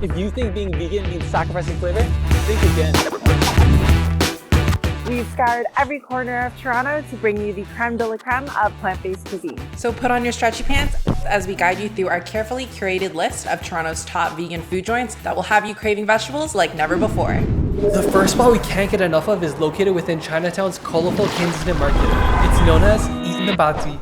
If you think being vegan means sacrificing flavor, think again. We've scoured every corner of Toronto to bring you the creme de la creme of plant-based cuisine. So put on your stretchy pants as we guide you through our carefully curated list of Toronto's top vegan food joints that will have you craving vegetables like never before. The first spot we can't get enough of is located within Chinatown's colorful Kensington Market. It's known as Nabati.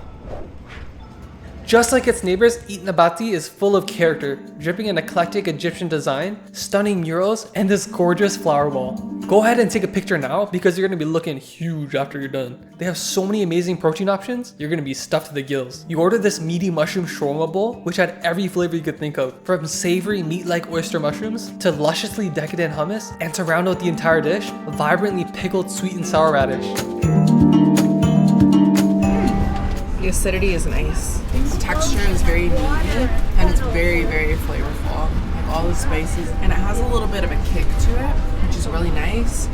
Just like its neighbors, Nabati is full of character, dripping in eclectic Egyptian design, stunning murals, and this gorgeous flower wall. Go ahead and take a picture now because you're going to be looking huge after you're done. They have so many amazing protein options, you're going to be stuffed to the gills. You order this meaty mushroom shawarma bowl, which had every flavor you could think of, from savory meat-like oyster mushrooms to lusciously decadent hummus, and to round out the entire dish, vibrantly pickled sweet and sour radish. The acidity is nice. The texture is very meaty and it's very, very flavorful. Like all the spices, and it has a little bit of a kick to it, which is really nice.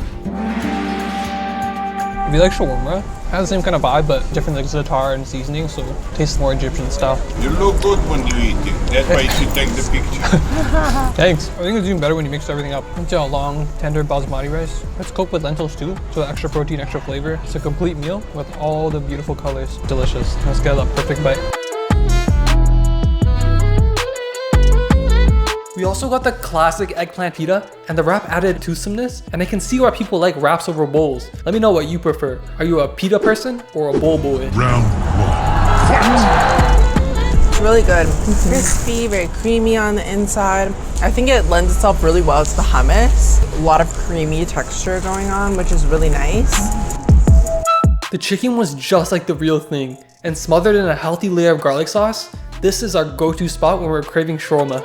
If you like shawarma, it has the same kind of vibe, but different like za'atar and seasoning, so it tastes more Egyptian style. You look good when you eat it. That's why you should take the picture. Thanks. I think it's even better when you mix everything up. It's a long, tender basmati rice. It's cooked with lentils too, so extra protein, extra flavor. It's a complete meal with all the beautiful colors. Delicious. Let's get that perfect bite. We also got the classic eggplant pita, and the wrap added toothsomeness, and I can see why people like wraps over bowls. Let me know what you prefer. Are you a pita person or a bowl boy? Round one. It's really good. Crispy, very creamy on the inside. I think it lends itself really well to the hummus. A lot of creamy texture going on, which is really nice. The chicken was just like the real thing, and smothered in a healthy layer of garlic sauce. This is our go-to spot when we're craving shawarma.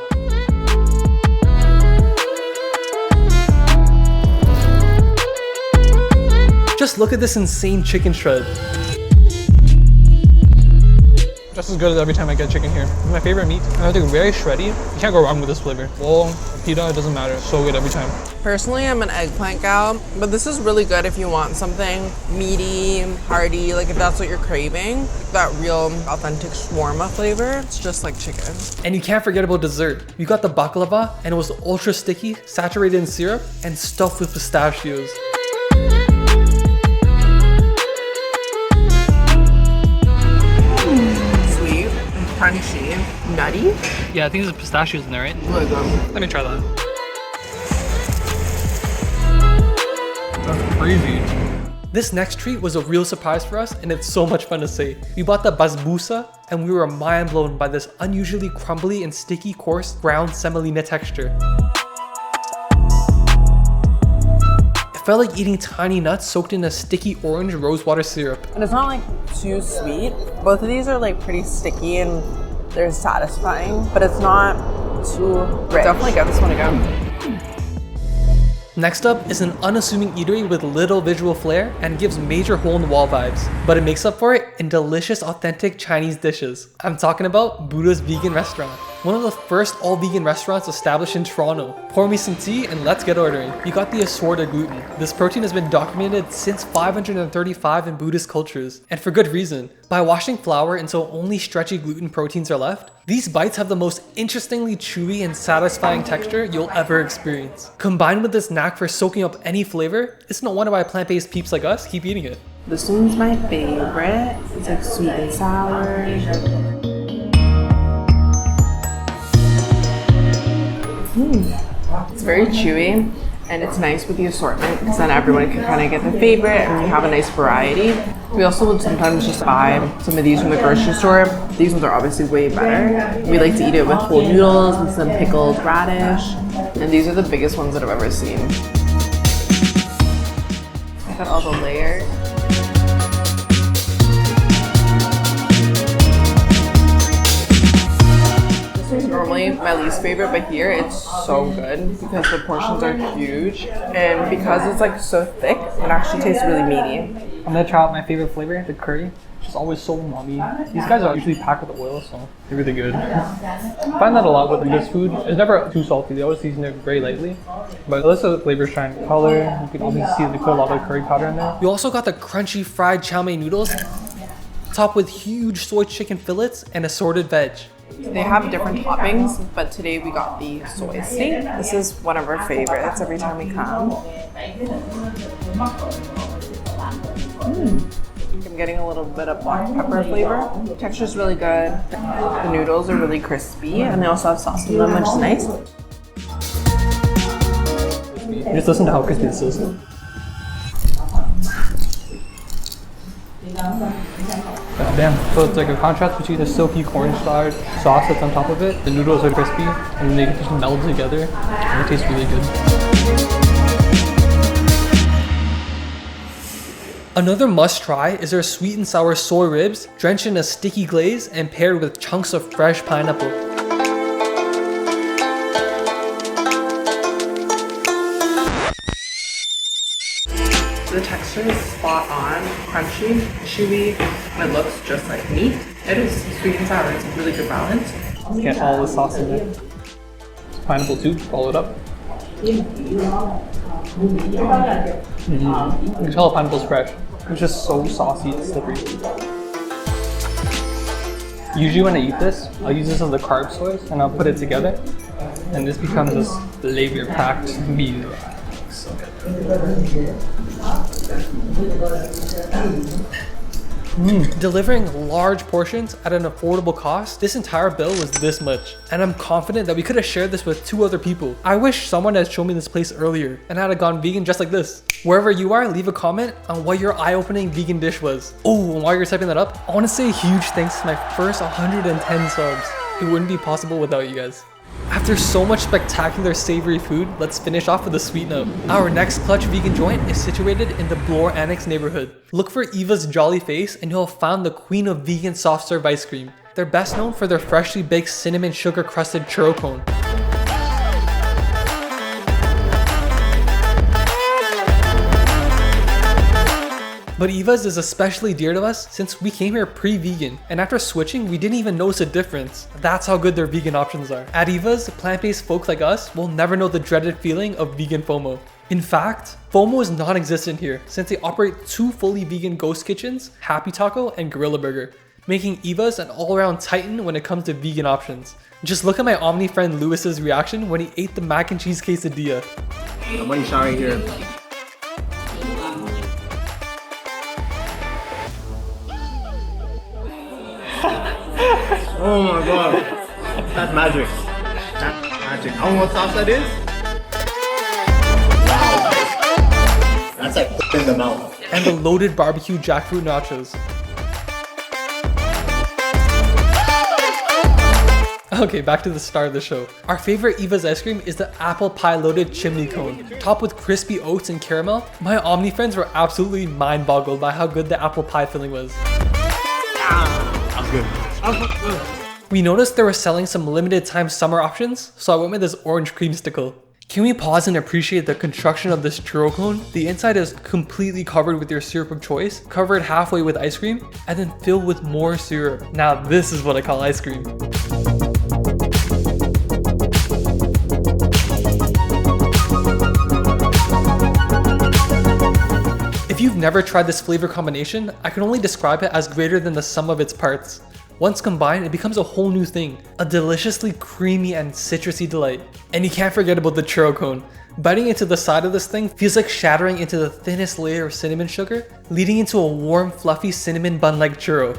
Just look at this insane chicken shred. Just as good as every time I get chicken here. It's my favorite meat. And I think very shreddy. You can't go wrong with this flavor. Bowl, pita, it doesn't matter. So good every time. Personally, I'm an eggplant gal, but this is really good if you want something meaty, hearty, like if that's what you're craving. That real, authentic shawarma flavor. It's just like chicken. And you can't forget about dessert. We got the baklava, and it was ultra sticky, saturated in syrup, and stuffed with pistachios. Crunchy, nutty. Yeah, I think there's pistachios in there, right? Really good. Let me try that. That's crazy. This next treat was a real surprise for us, and it's so much fun to say. We bought the basbousa, and we were mind blown by this unusually crumbly and sticky coarse ground semolina texture. It felt like eating tiny nuts soaked in a sticky orange rosewater syrup. And it's not like too sweet. Both of these are like pretty sticky and they're satisfying, but it's not too rich. Definitely get this one again. Next up is an unassuming eatery with little visual flair and gives major hole-in-the-wall vibes, but it makes up for it in delicious, authentic Chinese dishes. I'm talking about Buddha's Vegan Restaurant, one of the first all-vegan restaurants established in Toronto. Pour me some tea and let's get ordering. You got the assorted gluten. This protein has been documented since 535 in Buddhist cultures, and for good reason. By washing flour until only stretchy gluten proteins are left, these bites have the most interestingly chewy and satisfying texture you'll ever experience. Combined with this knack for soaking up any flavor, it's no wonder why plant-based peeps like us keep eating it. This one's my favorite. It's like sweet and sour. It's very chewy and it's nice with the assortment because then everyone can kind of get their favorite and you have a nice variety. We also would sometimes just buy some of these from the grocery store. These ones are obviously way better. We like to eat it with whole noodles and some pickled radish. And these are the biggest ones that I've ever seen. Look at all the layers. This is normally my least favorite, but here it's so good because the portions are huge. And because it's like so thick, it actually tastes really meaty. I'm gonna try out my favorite flavor, the curry. It's just always so umami. These guys are usually packed with oil, so they're really good. I find that a lot with this food. It's never too salty. They always season it very lightly. But unless the flavors shine color, you can obviously see they put a lot of curry powder in there. We also got the crunchy fried chow mein noodles, topped with huge soy chicken fillets and assorted veg. They have different toppings, but today we got the soy steak. This is one of our favorites every time we come. I'm getting a little bit of black pepper flavor. The texture's really good. The noodles are really crispy, and they also have sauce in them, which is nice. Just listen to how crispy this is. God damn. So it's like a contrast between the silky cornstarch sauce that's on top of it. The noodles are crispy, and then they just meld together, and it tastes really good. Another must try is their sweet and sour soy ribs, drenched in a sticky glaze and paired with chunks of fresh pineapple. The texture is spot on, crunchy, chewy, and it looks just like meat. It is sweet and sour, it's a really good balance. Get all the sauce in there. Pineapple too, follow it up. You can tell the pineapple's fresh. It's just so saucy and slippery. Usually when I eat this, I'll use this as the carb source and I'll put it together. And this becomes this flavor-packed meal. So good. Delivering large portions at an affordable cost, this entire bill was this much. And I'm confident that we could have shared this with 2 other people. I wish someone had shown me this place earlier and I'd have gone vegan just like this. Wherever you are, leave a comment on what your eye-opening vegan dish was. Oh, and while you're typing that up, I want to say a huge thanks to my first 110 subs. It wouldn't be possible without you guys. After so much spectacular savory food, let's finish off with a sweet note. Our next clutch vegan joint is situated in the Bloor Annex neighborhood. Look for Eva's Jolly Face and you'll have found the queen of vegan soft serve ice cream. They're best known for their freshly baked cinnamon sugar crusted churro cone. But Evas is especially dear to us since we came here pre-vegan, and after switching, we didn't even notice a difference. That's how good their vegan options are. At Evas, plant-based folks like us will never know the dreaded feeling of vegan FOMO. In fact, FOMO is non-existent here since they operate 2 fully vegan ghost kitchens, Happy Taco and Gorilla Burger, making Evas an all-around titan when it comes to vegan options. Just look at my Omni friend Lewis's reaction when he ate the mac and cheese quesadilla. The money shot right here. Oh my god, that's magic. That's magic. I don't know what sauce that is. Wow. That's like in the mouth. And the loaded barbecue jackfruit nachos. Okay, back to the start of the show. Our favorite Evas ice cream is the apple pie loaded chimney cone. Topped with crispy oats and caramel, my Omni friends were absolutely mind boggled by how good the apple pie filling was. That's good. We noticed they were selling some limited time summer options, so I went with this orange creamsicle. Can we pause and appreciate the construction of this churro cone? The inside is completely covered with your syrup of choice, covered halfway with ice cream, and then filled with more syrup. Now this is what I call ice cream. If you've never tried this flavor combination, I can only describe it as greater than the sum of its parts. Once combined, it becomes a whole new thing, a deliciously creamy and citrusy delight. And you can't forget about the churro cone. Biting into the side of this thing feels like shattering into the thinnest layer of cinnamon sugar, leading into a warm, fluffy cinnamon bun-like churro.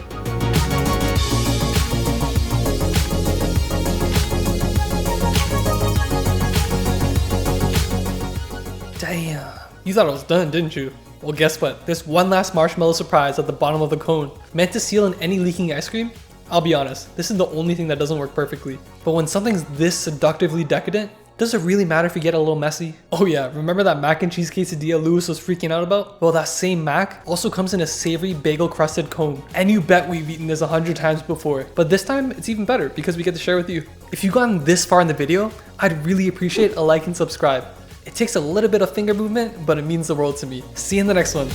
Damn, you thought I was done, didn't you? Well, guess what? There's one last marshmallow surprise at the bottom of the cone. Meant to seal in any leaking ice cream? I'll be honest, this is the only thing that doesn't work perfectly. But when something's this seductively decadent, does it really matter if you get a little messy? Oh yeah, remember that mac and cheese quesadilla Lewis was freaking out about? Well, that same mac also comes in a savory bagel crusted cone. And you bet we've eaten this 100 times before. But this time, it's even better because we get to share with you. If you've gotten this far in the video, I'd really appreciate a like and subscribe. It takes a little bit of finger movement, but it means the world to me. See you in the next one.